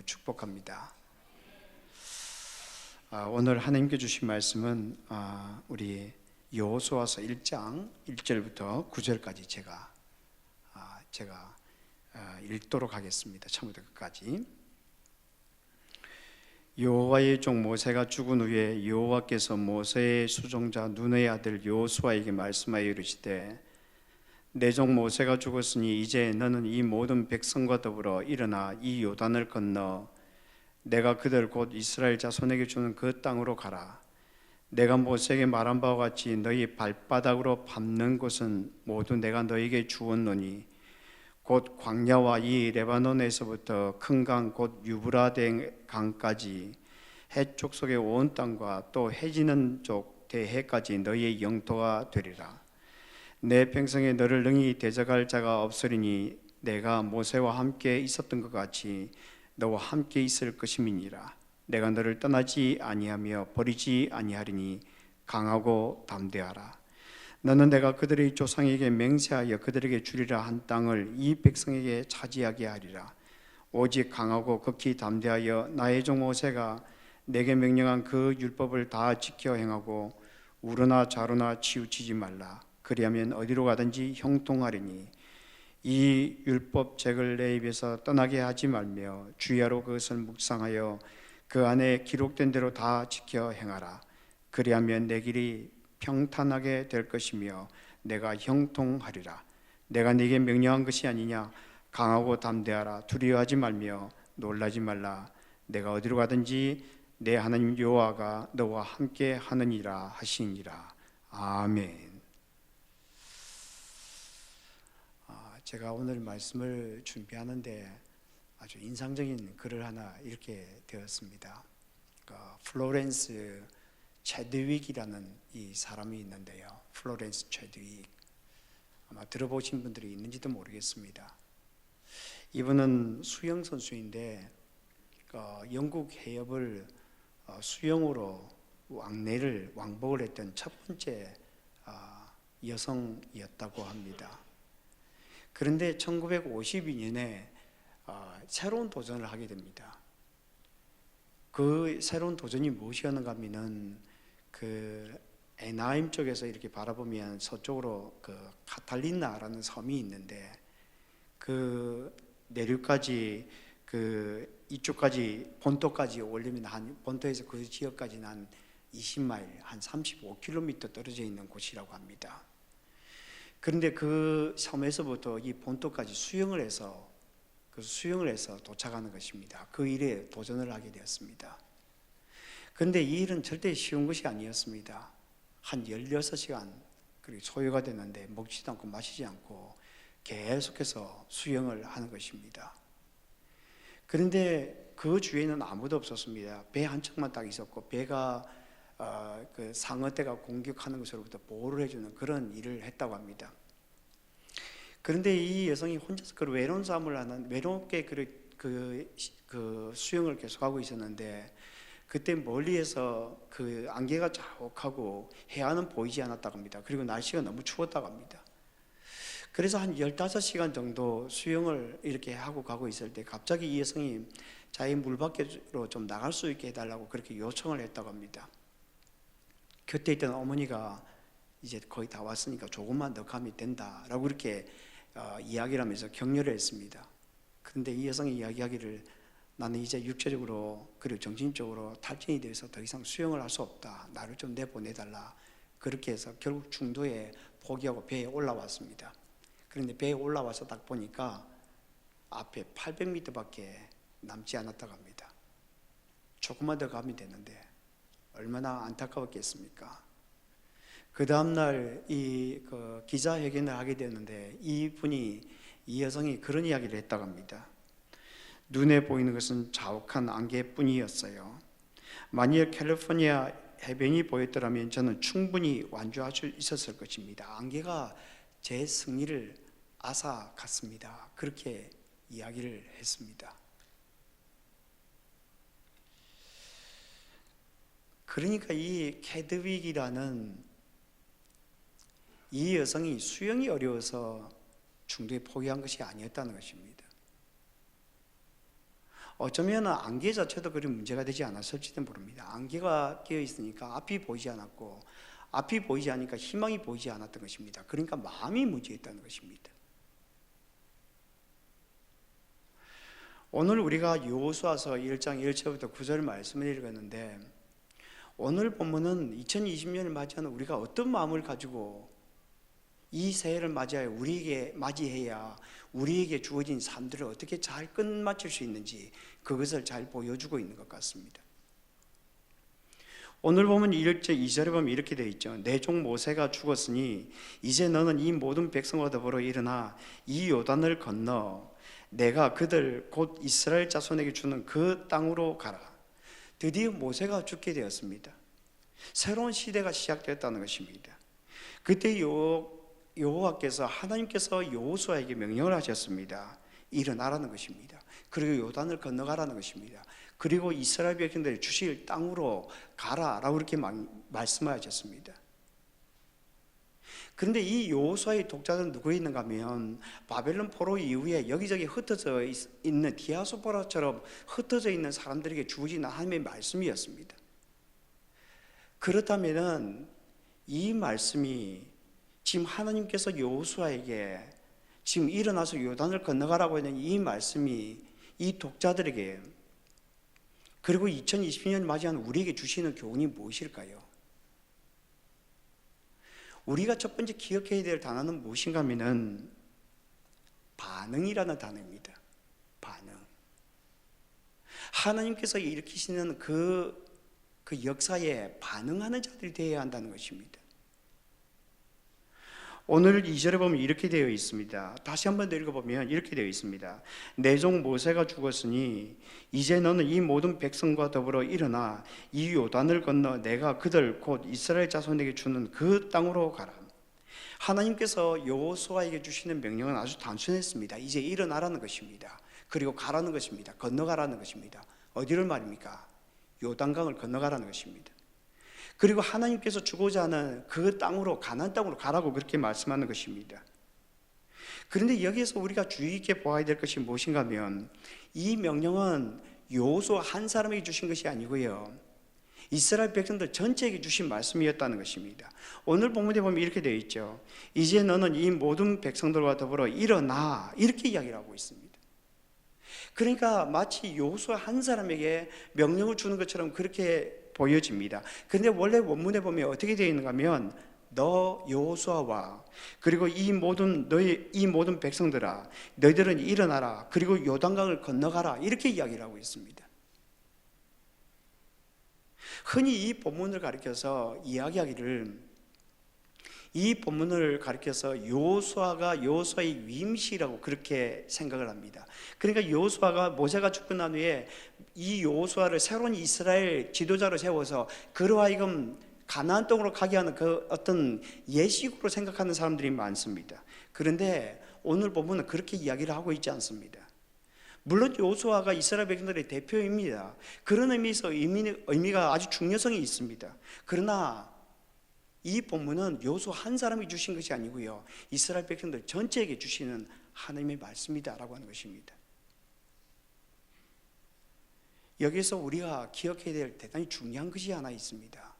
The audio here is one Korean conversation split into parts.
축복합니다. 오늘 하나님께 주신 말씀은 우리 여호수아서 1장 1절부터 9절까지 제가 읽도록 하겠습니다. 처음부터 끝까지. 여호와의 종 모세가 죽은 후에 여호와께서 모세의 수종자 눈의 아들 여호수아에게 말씀하여 이르시되 내 종 모세가 죽었으니 이제 너는 이 모든 백성과 더불어 일어나 이 요단을 건너 내가 그들 곧 이스라엘 자손에게 주는 그 땅으로 가라. 내가 모세에게 말한 바와 같이 너희 발바닥으로 밟는 곳은 모두 내가 너희에게 주었노니 곧 광야와 이 레바논에서부터 큰 강 곧 유브라데 강까지 해쪽 속의 온 땅과 또 해지는 쪽 대해까지 너희의 영토가 되리라. 내 평생에 너를 능히 대적할 자가 없으리니 내가 모세와 함께 있었던 것 같이 너와 함께 있을 것임이니라. 내가 너를 떠나지 아니하며 버리지 아니하리니 강하고 담대하라. 너는 내가 그들의 조상에게 맹세하여 그들에게 주리라 한 땅을 이 백성에게 차지하게 하리라. 오직 강하고 극히 담대하여 나의 종 모세가 내게 명령한 그 율법을 다 지켜 행하고 우러나 좌로나 치우치지 말라. 그리하면 어디로 가든지 형통하리니 이 율법책을 내 입에서 떠나게 하지 말며 주야로 그것을 묵상하여 그 안에 기록된 대로 다 지켜 행하라. 그리하면 내 길이 평탄하게 될 것이며 내가 형통하리라. 내가 네게 명령한 것이 아니냐. 강하고 담대하라. 두려워하지 말며 놀라지 말라. 내가 어디로 가든지 내 하나님 여호와가 너와 함께 하느니라 하시니라. 아멘. 제가 오늘 말씀을 준비하는데 아주 인상적인 글을 하나 읽게 되었습니다. 플로렌스 체드윅이라는 이 사람이 있는데요. 플로렌스 체드윅, 아마 들어보신 분들이 있는지도 모르겠습니다. 이분은 수영 선수인데 영국 해협을 수영으로 왕복을 했던 첫 번째 여성이었다고 합니다. 그런데 1952년에 새로운 도전을 하게 됩니다. 그 새로운 도전이 무엇이었는가 하면은 그 에나임 쪽에서 이렇게 바라보면 서쪽으로 그 카탈리나라는 섬이 있는데 그 내륙까지 그 이쪽까지 본토까지 오려면 한 본토에서 그 지역까지는 한 20마일, 한 35km 떨어져 있는 곳이라고 합니다. 그런데 그 섬에서부터 이 본토까지 수영을 해서 도착하는 것입니다. 그 일에 도전을 하게 되었습니다. 그런데 이 일은 절대 쉬운 것이 아니었습니다. 한 16시간 그리고 소요가 됐는데 먹지도 않고 마시지 않고 계속해서 수영을 하는 것입니다. 그런데 그 주위에는 아무도 없었습니다. 배 한 척만 딱 있었고 배가 그 상어떼가 공격하는 것으로부터 보호를 해주는 그런 일을 했다고 합니다. 그런데 이 여성이 혼자서 그 외로운 삶을 하는 외롭게 그 수영을 계속하고 있었는데 그때 멀리에서 그 안개가 자욱하고 해안은 보이지 않았다고 합니다. 그리고 날씨가 너무 추웠다고 합니다. 그래서 한 15시간 정도 수영을 이렇게 하고 가고 있을 때 갑자기 이 여성이 자기 물 밖으로 좀 나갈 수 있게 해달라고 그렇게 요청을 했다고 합니다. 곁에 있던 어머니가 이제 거의 다 왔으니까 조금만 더 가면 된다라고 이렇게 이야기를 하면서 격려를 했습니다. 그런데 이 여성이 이야기하기를 나는 이제 육체적으로 그리고 정신적으로 탈진이 돼서 더 이상 수영을 할 수 없다. 나를 좀 내보내달라. 그렇게 해서 결국 중도에 포기하고 배에 올라왔습니다. 그런데 배에 올라와서 딱 보니까 앞에 800m밖에 남지 않았다고 합니다. 조금만 더 가면 되는데 얼마나 안타까웠겠습니까? 그 다음날 이 기자회견을 하게 되었는데 이 여성이 그런 이야기를 했다고 합니다. 눈에 보이는 것은 자욱한 안개뿐이었어요. 만일 캘리포니아 해변이 보였더라면 저는 충분히 완주할 수 있었을 것입니다. 안개가 제 승리를 앗아갔습니다. 그렇게 이야기를 했습니다. 그러니까 이 캐드윅이라는 이 여성이 수영이 어려워서 중도에 포기한 것이 아니었다는 것입니다. 어쩌면 안개 자체도 그리 문제가 되지 않았을지도 모릅니다. 안개가 끼어 있으니까 앞이 보이지 않았고, 앞이 보이지 않으니까 희망이 보이지 않았던 것입니다. 그러니까 마음이 문제였다는 것입니다. 오늘 우리가 여호수아서 1장 1절부터 9절 말씀을 읽었는데, 오늘 본문은 2020년을 맞이하는 우리가 어떤 마음을 가지고 이 새해를 맞이해야 우리에게 주어진 삶들을 어떻게 잘 끝마칠 수 있는지 그것을 잘 보여주고 있는 것 같습니다. 오늘 보면 2절에 보면 이렇게 되어 있죠. 내 종 모세가 죽었으니 이제 너는 이 모든 백성과 더불어 일어나 이 요단을 건너 내가 그들 곧 이스라엘 자손에게 주는 그 땅으로 가라. 드디어 모세가 죽게 되었습니다. 새로운 시대가 시작되었다는 것입니다. 그때 여호와께서 하나님께서 여호수아에게 명령을 하셨습니다. 일어나라는 것입니다. 그리고 요단을 건너가라는 것입니다. 그리고 이스라엘 백성들이 주실 땅으로 가라라고 그렇게 말씀하셨습니다. 그런데 이 여호수아의 독자들은 누구 있는가 하면 바벨론 포로 이후에 여기저기 흩어져 있는 디아스포라처럼 흩어져 있는 사람들에게 주어진 하나님의 말씀이었습니다. 그렇다면 이 말씀이 지금 하나님께서 여호수아에게 지금 일어나서 요단을 건너가라고 하는 이 말씀이 이 독자들에게 그리고 2020년 맞이한 우리에게 주시는 교훈이 무엇일까요? 우리가 첫 번째 기억해야 될 단어는 무엇인가 하면 반응이라는 단어입니다. 반응. 하나님께서 일으키시는 그 역사에 반응하는 자들이 되어야 한다는 것입니다. 오늘 2절에 보면 이렇게 되어 있습니다. 다시 한번 더 읽어보면 이렇게 되어 있습니다. 내 종 모세가 죽었으니 이제 너는 이 모든 백성과 더불어 일어나 이 요단을 건너 내가 그들 곧 이스라엘 자손에게 주는 그 땅으로 가라. 하나님께서 여호수아에게 주시는 명령은 아주 단순했습니다. 이제 일어나라는 것입니다. 그리고 가라는 것입니다. 건너가라는 것입니다. 어디를 말입니까? 요단강을 건너가라는 것입니다. 그리고 하나님께서 주고자 하는 그 땅으로, 가나안 땅으로 가라고 그렇게 말씀하는 것입니다. 그런데 여기에서 우리가 주의 깊게 보아야 될 것이 무엇인가 하면 이 명령은 여호수아 한 사람에게 주신 것이 아니고요, 이스라엘 백성들 전체에게 주신 말씀이었다는 것입니다. 오늘 본문에 보면 이렇게 되어 있죠. 이제 너는 이 모든 백성들과 더불어 일어나, 이렇게 이야기를 하고 있습니다. 그러니까 마치 여호수아 한 사람에게 명령을 주는 것처럼 그렇게 보여집니다. 그런데 원래 원문에 보면 어떻게 되어 있는가 하면 너 여호수아와 그리고 이 모든 백성들아 너희들은 일어나라 그리고 요단강을 건너가라 이렇게 이야기를 하고 있습니다. 흔히 이 본문을 가리켜서 이야기하기를 이 본문을 가리켜서 여호수아가 여호수아의 위임시라고 그렇게 생각을 합니다. 그러니까 여호수아가 모세가 죽고 난 후에 이 여호수아를 새로운 이스라엘 지도자로 세워서 그로 하여금 가나안 땅으로 가게 하는 그 어떤 예식으로 생각하는 사람들이 많습니다. 그런데 오늘 본문은 그렇게 이야기를 하고 있지 않습니다. 물론 여호수아가 이스라엘 백성들의 대표입니다. 그런 의미에서 의미가 아주 중요성이 있습니다. 그러나 이 본문은 여호수아 한 사람이 주신 것이 아니고요, 이스라엘 백성들 전체에게 주시는 하나님의 말씀이다라고 하는 것입니다. 여기서 우리가 기억해야 될 대단히 중요한 것이 하나 있습니다.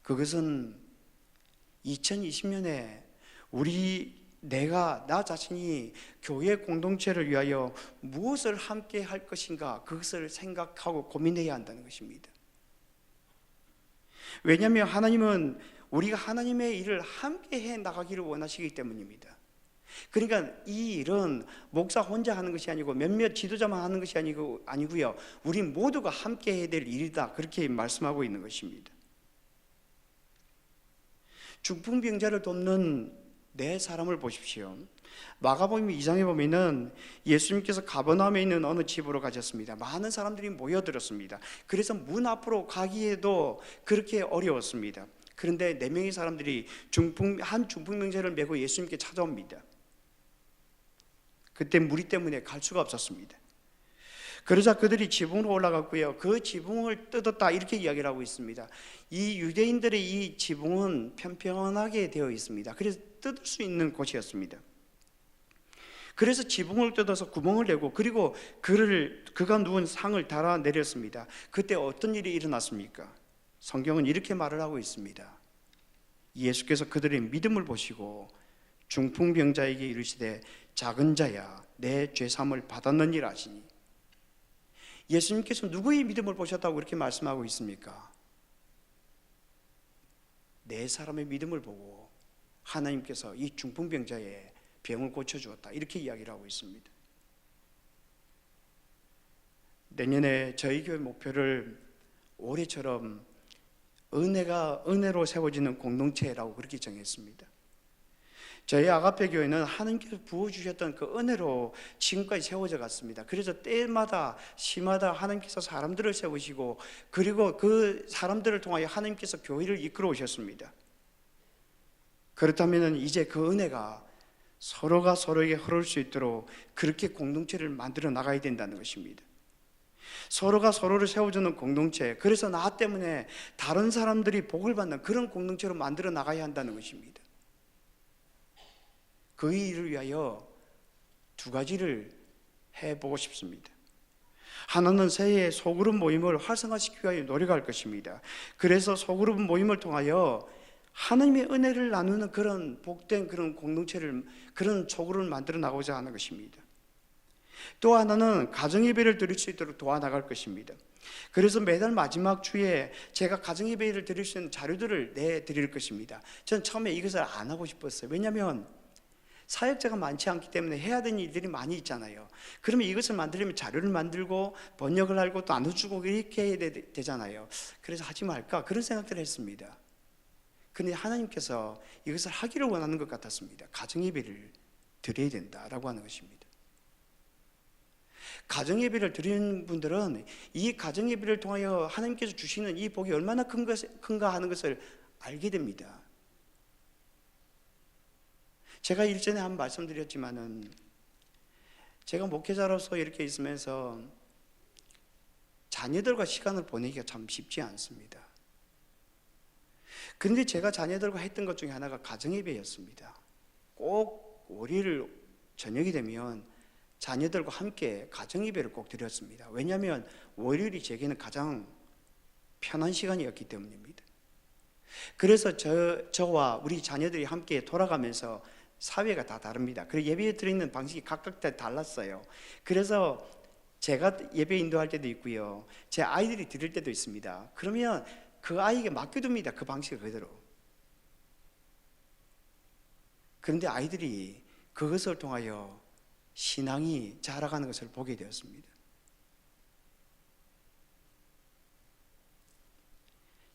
그것은 2020년에 나 자신이 교회 공동체를 위하여 무엇을 함께 할 것인가, 그것을 생각하고 고민해야 한다는 것입니다. 왜냐하면 하나님은 우리가 하나님의 일을 함께 해 나가기를 원하시기 때문입니다. 그러니까 이 일은 목사 혼자 하는 것이 아니고 몇몇 지도자만 하는 것이 아니고요, 우리 모두가 함께 해야 될 일이다, 그렇게 말씀하고 있는 것입니다. 중풍병자를 돕는 네 사람을 보십시오. 마가복음 2장에 보면은 예수님께서 가버나움에 있는 어느 집으로 가셨습니다. 많은 사람들이 모여들었습니다. 그래서 문 앞으로 가기에도 그렇게 어려웠습니다. 그런데 4명의 사람들이 한 중풍병자를 메고 예수님께 찾아옵니다. 그때 무리 때문에 갈 수가 없었습니다. 그러자 그들이 지붕으로 올라갔고요, 그 지붕을 뜯었다, 이렇게 이야기를 하고 있습니다. 이 유대인들의 이 지붕은 평평하게 되어 있습니다. 그래서 뜯을 수 있는 곳이었습니다. 그래서 지붕을 뜯어서 구멍을 내고 그리고 그가 누운 상을 달아 내렸습니다. 그때 어떤 일이 일어났습니까? 성경은 이렇게 말을 하고 있습니다. 예수께서 그들의 믿음을 보시고 중풍병자에게 이르시되 작은 자야 내 죄사함을 받았느니라 하시니, 예수님께서 누구의 믿음을 보셨다고 그렇게 말씀하고 있습니까? 네 사람의 믿음을 보고 하나님께서 이 중풍병자의 병을 고쳐주었다, 이렇게 이야기를 하고 있습니다. 내년에 저희 교회 목표를 올해처럼 은혜로 세워지는 공동체라고 그렇게 정했습니다. 저희 아가페 교회는 하나님께서 부어주셨던 그 은혜로 지금까지 세워져 갔습니다. 그래서 때마다 시마다 하나님께서 사람들을 세우시고 그리고 그 사람들을 통하여 하나님께서 교회를 이끌어 오셨습니다. 그렇다면 이제 그 은혜가 서로가 서로에게 흐를 수 있도록 그렇게 공동체를 만들어 나가야 된다는 것입니다. 서로가 서로를 세워주는 공동체, 그래서 나 때문에 다른 사람들이 복을 받는 그런 공동체로 만들어 나가야 한다는 것입니다. 그 일을 위하여 두 가지를 해보고 싶습니다. 하나는 새해 소그룹 모임을 활성화시키기 위하여 노력할 것입니다. 그래서 소그룹 모임을 통하여 하나님의 은혜를 나누는 그런 복된 그런 공동체를, 그런 소그룹을 만들어 나가고자 하는 것입니다. 또 하나는 가정예배를 드릴 수 있도록 도와나갈 것입니다. 그래서 매달 마지막 주에 제가 가정예배를 드릴 수 있는 자료들을 내드릴 것입니다. 저는 처음에 이것을 안 하고 싶었어요. 왜냐하면 사역자가 많지 않기 때문에 해야 되는 일들이 많이 있잖아요. 그러면 이것을 만들려면 자료를 만들고 번역을 하고 또 나눠주고 이렇게 해야 되잖아요. 그래서 하지 말까 그런 생각들을 했습니다. 그런데 하나님께서 이것을 하기를 원하는 것 같았습니다. 가정예배를 드려야 된다라고 하는 것입니다. 가정예배를 드리는 분들은 이 가정예배를 통하여 하나님께서 주시는 이 복이 얼마나 큰가 하는 것을 알게 됩니다. 제가 일전에 한번 말씀드렸지만은 제가 목회자로서 이렇게 있으면서 자녀들과 시간을 보내기가 참 쉽지 않습니다. 그런데 제가 자녀들과 했던 것 중에 하나가 가정예배였습니다. 꼭 월요일 저녁이 되면 자녀들과 함께 가정예배를 꼭 드렸습니다. 왜냐하면 월요일이 제게는 가장 편한 시간이었기 때문입니다. 그래서 저와 우리 자녀들이 함께 돌아가면서 사회가 다 다릅니다. 그리고 예배 드리는 방식이 각각 다 달랐어요. 그래서 제가 예배 인도할 때도 있고요, 제 아이들이 드릴 때도 있습니다. 그러면 그 아이에게 맡겨둡니다. 그 방식을 그대로. 그런데 아이들이 그것을 통하여 신앙이 자라가는 것을 보게 되었습니다.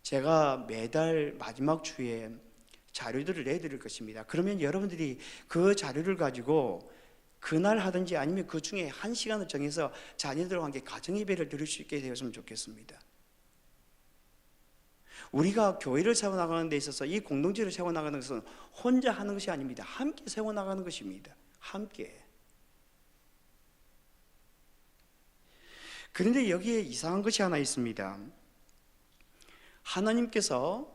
제가 매달 마지막 주에 자료들을 내드릴 것입니다. 그러면 여러분들이 그 자료를 가지고 그날 하든지 아니면 그 중에 한 시간을 정해서 자녀들과 함께 가정예배를 드릴 수 있게 되었으면 좋겠습니다. 우리가 교회를 세워나가는 데 있어서 이 공동체를 세워나가는 것은 혼자 하는 것이 아닙니다. 함께 세워나가는 것입니다. 함께. 그런데 여기에 이상한 것이 하나 있습니다. 하나님께서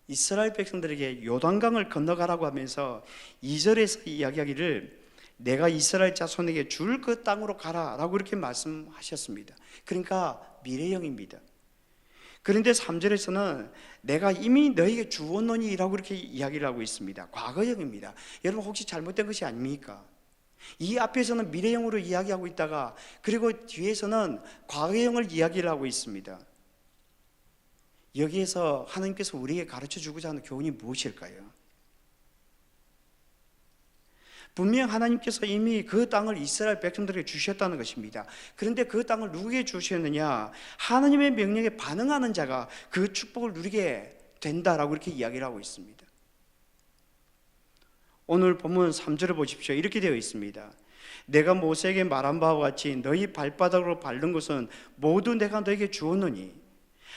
이스라엘 백성들에게 요단강을 건너가라고 하면서 2절에서 이야기하기를 내가 이스라엘 자손에게 줄 그 땅으로 가라라고 이렇게 말씀하셨습니다. 그러니까 미래형입니다. 그런데 3절에서는 내가 이미 너에게 주었노니라고 이렇게 이야기를 하고 있습니다. 과거형입니다. 여러분 혹시 잘못된 것이 아닙니까? 이 앞에서는 미래형으로 이야기하고 있다가 그리고 뒤에서는 과거형을 이야기를 하고 있습니다. 여기에서 하나님께서 우리에게 가르쳐 주고자 하는 교훈이 무엇일까요? 분명 하나님께서 이미 그 땅을 이스라엘 백성들에게 주셨다는 것입니다. 그런데 그 땅을 누구에게 주셨느냐? 하나님의 명령에 반응하는 자가 그 축복을 누리게 된다라고 이렇게 이야기를 하고 있습니다. 오늘 본문 3절을 보십시오. 이렇게 되어 있습니다. 내가 모세에게 말한 바와 같이 너희 발바닥으로 밟는 것은 모두 내가 너에게 주었노니,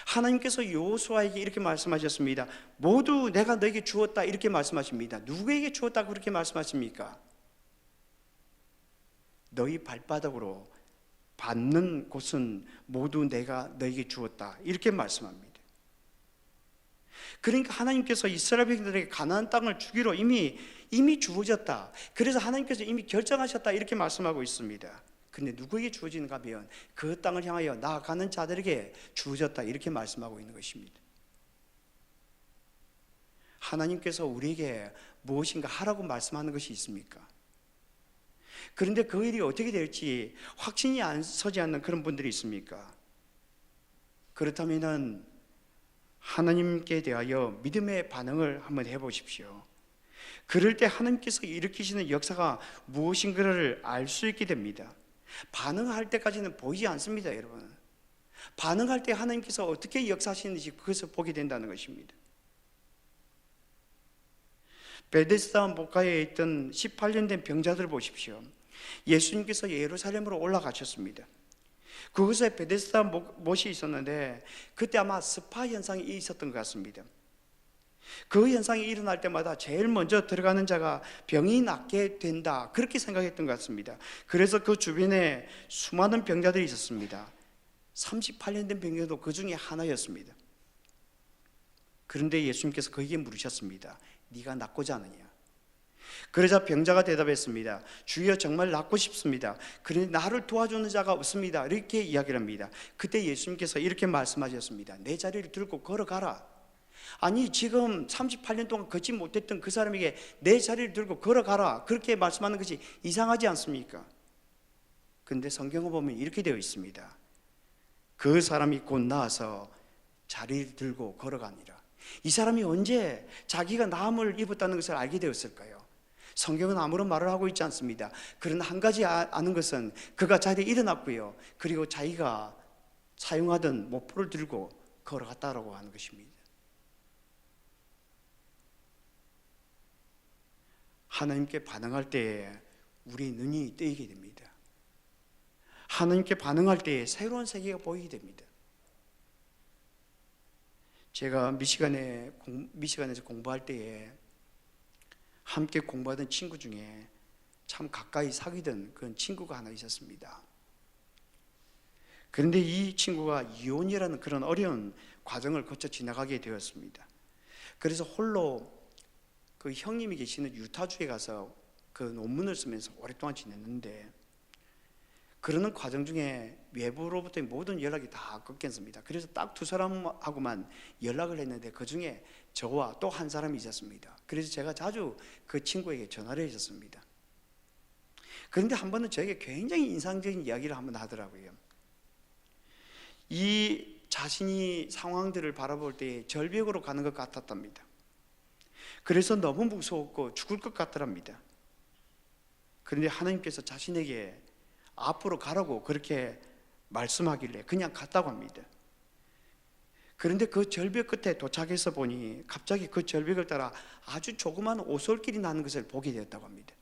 하나님께서 여호수아에게 이렇게 말씀하셨습니다. 모두 내가 너에게 주었다 이렇게 말씀하십니다. 누구에게 주었다고 그렇게 말씀하십니까? 너희 발바닥으로 밟는 곳은 모두 내가 너에게 주었다 이렇게 말씀합니다. 그러니까 하나님께서 이스라엘 백성들에게 가나안 땅을 주기로 이미 주어졌다. 그래서 하나님께서 이미 결정하셨다 이렇게 말씀하고 있습니다. 근데 누구에게 주어지는가 하면 그 땅을 향하여 나아가는 자들에게 주어졌다 이렇게 말씀하고 있는 것입니다. 하나님께서 우리에게 무엇인가 하라고 말씀하는 것이 있습니까? 그런데 그 일이 어떻게 될지 확신이 안 서지 않는 그런 분들이 있습니까? 그렇다면 하나님께 대하여 믿음의 반응을 한번 해보십시오. 그럴 때 하나님께서 일으키시는 역사가 무엇인가를 알 수 있게 됩니다. 반응할 때까지는 보이지 않습니다, 여러분. 반응할 때 하나님께서 어떻게 역사하시는지 그것을 보게 된다는 것입니다. 베데스다 목가에 있던 18년 된 병자들 보십시오. 예수님께서 예루살렘으로 올라가셨습니다. 그곳에 베데스다 못이 있었는데 그때 아마 스파 현상이 있었던 것 같습니다. 그 현상이 일어날 때마다 제일 먼저 들어가는 자가 병이 낫게 된다 그렇게 생각했던 것 같습니다. 그래서 그 주변에 수많은 병자들이 있었습니다. 38년 된 병자도 그 중에 하나였습니다. 그런데 예수님께서 그에게 물으셨습니다. 네가 낫고자 하느냐? 그러자 병자가 대답했습니다. 주여, 정말 낫고 싶습니다. 그런데 나를 도와주는 자가 없습니다. 이렇게 이야기를 합니다. 그때 예수님께서 이렇게 말씀하셨습니다. 내 자리를 들고 걸어가라. 아니, 지금 38년 동안 걷지 못했던 그 사람에게 내 자리를 들고 걸어가라 그렇게 말씀하는 것이 이상하지 않습니까? 그런데 성경을 보면 이렇게 되어 있습니다. 그 사람이 곧 나아서 자리를 들고 걸어가니라. 이 사람이 언제 자기가 나음을 입었다는 것을 알게 되었을까요? 성경은 아무런 말을 하고 있지 않습니다. 그러나 한 가지 아는 것은 그가 자리에 일어났고요, 그리고 자기가 사용하던 모포를 들고 걸어갔다라고 하는 것입니다. 하나님께 반응할 때에 우리 눈이 뜨이게 됩니다. 하나님께 반응할 때에 새로운 세계가 보이게 됩니다. 제가 미시간에서 공부할 때에 함께 공부하던 친구 중에 참 가까이 사귀던 그런 친구가 하나 있었습니다. 그런데 이 친구가 이혼이라는 그런 어려운 과정을 거쳐 지나가게 되었습니다. 그래서 홀로 그 형님이 계시는 유타주에 가서 그 논문을 쓰면서 오랫동안 지냈는데, 그러는 과정 중에 외부로부터의 모든 연락이 다 끊겼습니다. 그래서 딱 두 사람하고만 연락을 했는데 그 중에 저와 또 한 사람이 있었습니다. 그래서 제가 자주 그 친구에게 전화를 했었습니다. 그런데 한 번은 저에게 굉장히 인상적인 이야기를 한번 하더라고요. 이 자신이 상황들을 바라볼 때 절벽으로 가는 것 같았답니다. 그래서 너무 무서웠고 죽을 것 같더랍니다. 그런데 하나님께서 자신에게 앞으로 가라고 그렇게 말씀하길래 그냥 갔다고 합니다. 그런데 그 절벽 끝에 도착해서 보니 갑자기 그 절벽을 따라 아주 조그만 오솔길이 나는 것을 보게 되었다고 합니다.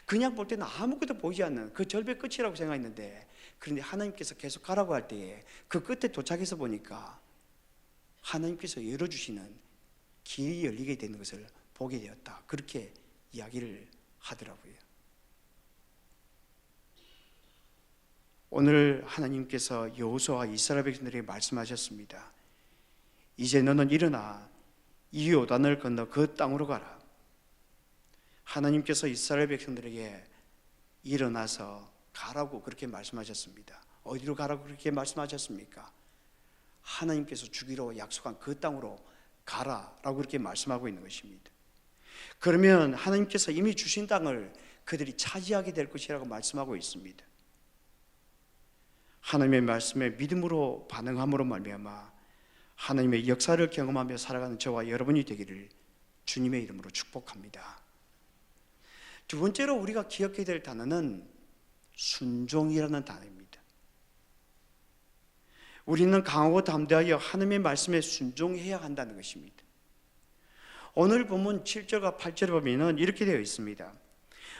그냥 볼 때는 아무것도 보이지 않는 그 절벽 끝이라고 생각했는데, 그런데 하나님께서 계속 가라고 할 때에 그 끝에 도착해서 보니까 하나님께서 열어주시는 길이 열리게 되는 것을 보게 되었다, 그렇게 이야기를 하더라고요. 오늘 하나님께서 여호수아와 이스라엘 백성들에게 말씀하셨습니다. 이제 너는 일어나 이 요단을 건너 그 땅으로 가라. 하나님께서 이스라엘 백성들에게 일어나서 가라고 그렇게 말씀하셨습니다. 어디로 가라고 그렇게 말씀하셨습니까? 하나님께서 주기로 약속한 그 땅으로 가라라고 그렇게 말씀하고 있는 것입니다. 그러면 하나님께서 이미 주신 땅을 그들이 차지하게 될 것이라고 말씀하고 있습니다. 하나님의 말씀에 믿음으로 반응함으로 말미암아 하나님의 역사를 경험하며 살아가는 저와 여러분이 되기를 주님의 이름으로 축복합니다. 두 번째로 우리가 기억해야 될 단어는 순종이라는 단어입니다. 우리는 강하고 담대하여 하나님의 말씀에 순종해야 한다는 것입니다. 오늘 본문 7절과 8절에 보면 이렇게 되어 있습니다.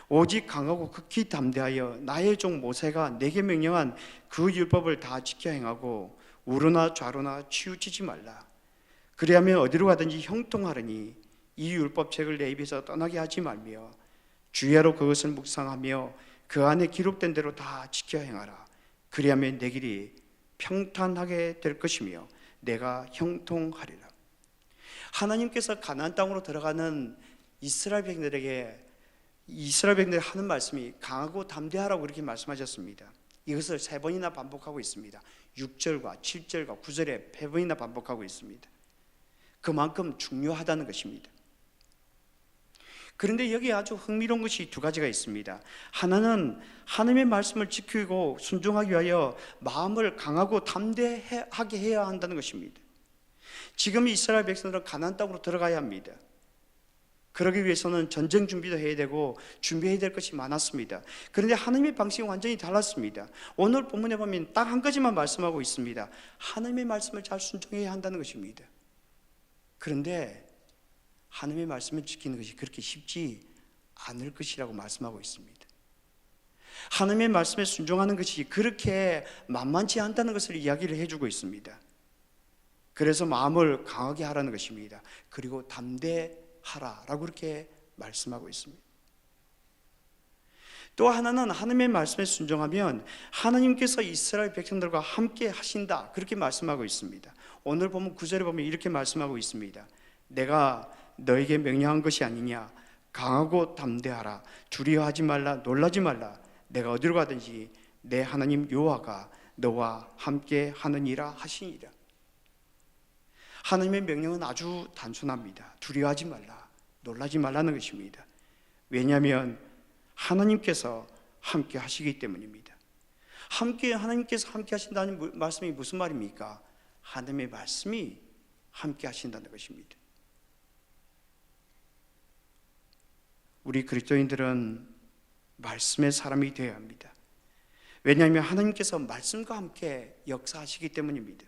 오직 강하고 극히 담대하여 나의 종 모세가 내게 명령한 그 율법을 다 지켜 행하고 우로나 좌로나 치우치지 말라. 그리하면 어디로 가든지 형통하리니 이 율법책을 내 입에서 떠나게 하지 말며 주야로 그것을 묵상하며 그 안에 기록된 대로 다 지켜 행하라. 그리하면 내 길이 평탄하게 될 것이며 내가 형통하리라. 하나님께서 가나안 땅으로 들어가는 이스라엘 백성들이 하는 말씀이 강하고 담대하라고 그렇게 말씀하셨습니다. 이것을 3번이나 반복하고 있습니다. 6절과 7절과 9절에 3번이나 반복하고 있습니다. 그만큼 중요하다는 것입니다. 그런데 여기에 아주 흥미로운 것이 2가지가 있습니다. 하나는 하나님의 말씀을 지키고 순종하기 위하여 마음을 강하고 담대하게 해야 한다는 것입니다. 지금 이스라엘 백성들은 가나안 땅으로 들어가야 합니다. 그러기 위해서는 전쟁 준비도 해야 되고 준비해야 될 것이 많았습니다. 그런데 하나님의 방식이 완전히 달랐습니다. 오늘 본문에 보면 딱 한 가지만 말씀하고 있습니다. 하나님의 말씀을 잘 순종해야 한다는 것입니다. 그런데 하나님의 말씀을 지키는 것이 그렇게 쉽지 않을 것이라고 말씀하고 있습니다. 하나님의 말씀에 순종하는 것이 그렇게 만만치 않다는 것을 이야기를 해주고 있습니다. 그래서 마음을 강하게 하라는 것입니다. 그리고 담대하라라고 그렇게 말씀하고 있습니다. 또 하나는 하나님의 말씀에 순종하면 하나님께서 이스라엘 백성들과 함께 하신다, 그렇게 말씀하고 있습니다. 오늘 보면 9절에 보면 이렇게 말씀하고 있습니다. 내가 너에게 명령한 것이 아니냐, 강하고 담대하라, 두려워하지 말라, 놀라지 말라, 내가 어디로 가든지 내 하나님 여호와가 너와 함께 하느니라 하시니라. 하나님의 명령은 아주 단순합니다. 두려워하지 말라, 놀라지 말라는 것입니다. 왜냐하면 하나님께서 함께 하시기 때문입니다. 하나님께서 함께 하신다는 말씀이 무슨 말입니까? 하나님의 말씀이 함께 하신다는 것입니다. 우리 그리스도인들은 말씀의 사람이 되어야 합니다. 왜냐하면 하나님께서 말씀과 함께 역사하시기 때문입니다.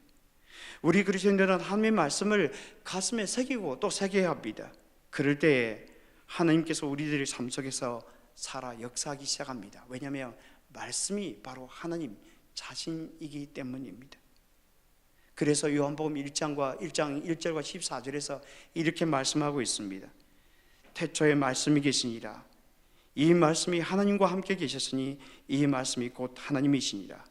우리 그리스도인들은 하나님의 말씀을 가슴에 새기고 또 새겨야 합니다. 그럴 때에 하나님께서 우리들의 삶 속에서 살아 역사하기 시작합니다. 왜냐하면 말씀이 바로 하나님 자신이기 때문입니다. 그래서 요한복음 1장 1절과 14절에서 이렇게 말씀하고 있습니다. 태초에 말씀이 계시니라. 이 말씀이 하나님과 함께 계셨으니 이 말씀이 곧 하나님이시니라.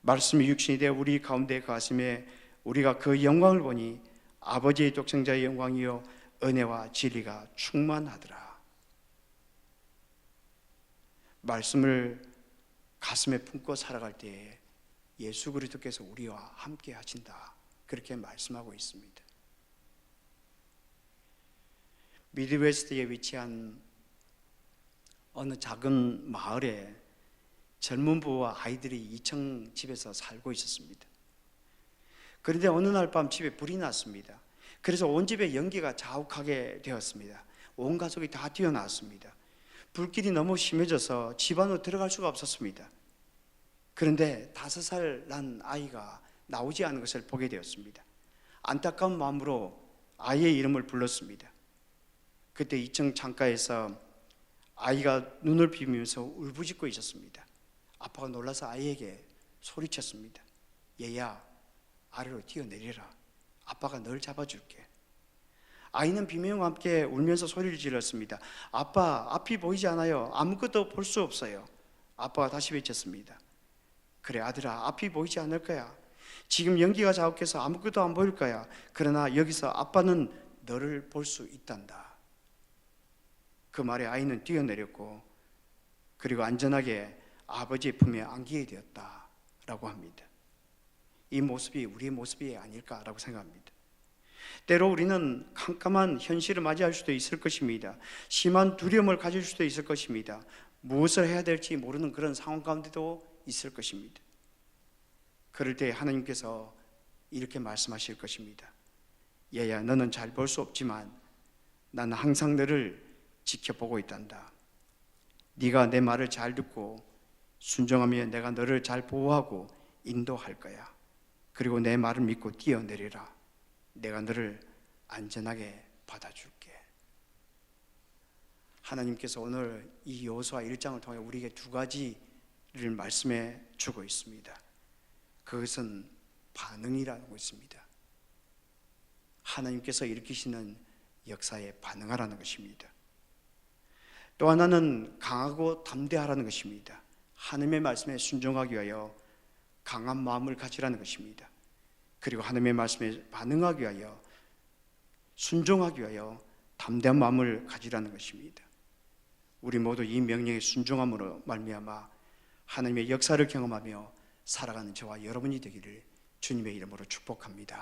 말씀이 육신이 되어 우리 가운데 거하심에 우리가 그 영광을 보니 아버지의 독생자의 영광이요 은혜와 진리가 충만하더라. 말씀을 가슴에 품고 살아갈 때에 예수 그리스도께서 우리와 함께 하신다, 그렇게 말씀하고 있습니다. 미드웨스트에 위치한 어느 작은 마을에 젊은 부부와 아이들이 2층 집에서 살고 있었습니다. 그런데 어느 날 밤 집에 불이 났습니다. 그래서 온 집에 연기가 자욱하게 되었습니다. 온 가족이 다 뛰어나왔습니다. 불길이 너무 심해져서 집 안으로 들어갈 수가 없었습니다. 그런데 5살 난 아이가 나오지 않은 것을 보게 되었습니다. 안타까운 마음으로 아이의 이름을 불렀습니다. 그때 2층 창가에서 아이가 눈을 비비면서 울부짖고 있었습니다. 아빠가 놀라서 아이에게 소리쳤습니다. 얘야, 아래로 뛰어내리라. 아빠가 널 잡아줄게. 아이는 비명과 함께 울면서 소리를 질렀습니다. 아빠, 앞이 보이지 않아요. 아무것도 볼 수 없어요. 아빠가 다시 외쳤습니다. 그래 아들아, 앞이 보이지 않을 거야. 지금 연기가 자욱해서 아무것도 안 보일 거야. 그러나 여기서 아빠는 너를 볼 수 있단다. 그 말에 아이는 뛰어내렸고 그리고 안전하게 아버지의 품에 안기게 되었다라고 합니다. 이 모습이 우리의 모습이 아닐까라고 생각합니다. 때로 우리는 캄캄한 현실을 맞이할 수도 있을 것입니다. 심한 두려움을 가질 수도 있을 것입니다. 무엇을 해야 될지 모르는 그런 상황 가운데도 있을 것입니다. 그럴 때 하나님께서 이렇게 말씀하실 것입니다. 얘야, 너는 잘 볼 수 없지만 나는 항상 너를 지켜보고 있단다. 네가 내 말을 잘 듣고 순종하면 내가 너를 잘 보호하고 인도할 거야. 그리고 내 말을 믿고 뛰어내리라. 내가 너를 안전하게 받아줄게. 하나님께서 오늘 이 여호수아 1장을 통해 우리에게 2가지를 말씀해 주고 있습니다. 그것은 반응이라고 있습니다. 하나님께서 일으키시는 역사에 반응하라는 것입니다. 또 하나는 강하고 담대하라는 것입니다. 하나님의 말씀에 순종하기 위하여 강한 마음을 가지라는 것입니다. 그리고 하나님의 말씀에 반응하기 위하여 순종하기 위하여 담대한 마음을 가지라는 것입니다. 우리 모두 이 명령에 순종함으로 말미암아 하나님의 역사를 경험하며 살아가는 저와 여러분이 되기를 주님의 이름으로 축복합니다.